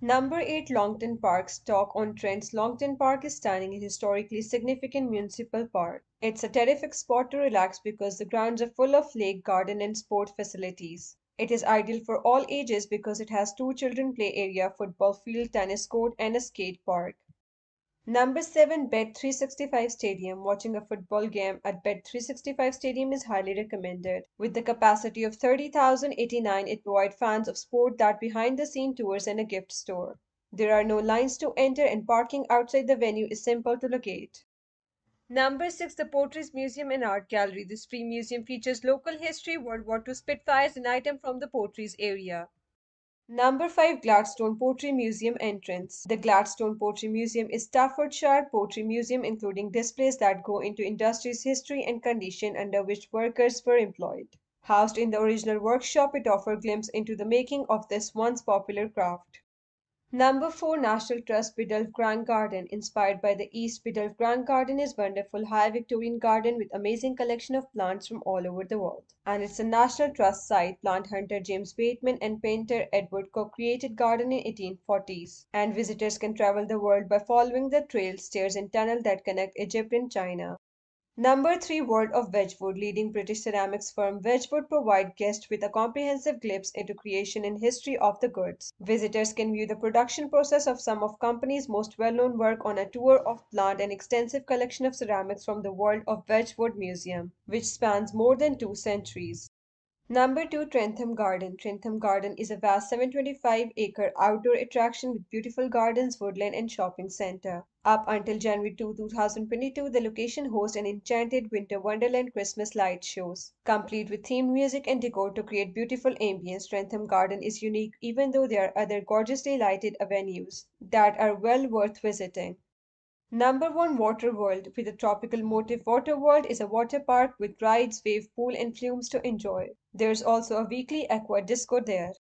Number 8 Longton Park, Stoke-on-Trent's Longton Park is stunning and historically significant municipal park. It's a terrific spot to relax because the grounds are full of lake, garden and sport facilities. It is ideal for all ages because it has two children play area, football field, tennis court and a skate park. Number 7 Bet365 Stadium. Watching a football game at Bet365 Stadium is highly recommended. With the capacity of 30,089, it provides fans of sport that behind the scene tours and a gift store. There are no lines to enter and parking outside the venue is simple to locate. Number 6 The Potteries Museum and Art Gallery. This free museum features local history, World War II Spitfires and items from the Potteries area. Number 5 Gladstone Pottery Museum entrance. The Gladstone Pottery Museum is Staffordshire pottery museum including displays that go into industry's history and condition under which workers were employed. Housed in the original workshop, it offers a glimpse into the making of this once popular craft. Number 4 National Trust Biddulph Grand Garden. Inspired by the East, Biddulph Grand Garden is wonderful high Victorian garden with amazing collection of plants from all over the world. And it's a National Trust site. Plant hunter James Bateman and painter Edward Cook created garden in 1840s. And visitors can travel the world by following the trails, stairs and tunnel that connect Egypt and China. Number 3 World of Wedgwood. Leading British ceramics firm Wedgwood provide guests with a comprehensive glimpse into creation and history of the goods. Visitors can view the production process of some of company's most well-known work on a tour of plant and extensive collection of ceramics from the World of Wedgwood Museum, which spans more than 2 centuries. Number 2 Trentham Garden. Trentham Garden is a vast 725-acre outdoor attraction with beautiful gardens, woodland and shopping center. Up until January 2, 2022, the location hosts an enchanted winter wonderland Christmas light shows, complete with themed music and decor to create beautiful ambience. Trentham Garden is unique even though there are other gorgeously lighted avenues that are well worth visiting. Number 1 Water World. With a tropical motif, Water World is a water park with rides, wave pool and flumes to enjoy. There's also a weekly aqua disco there.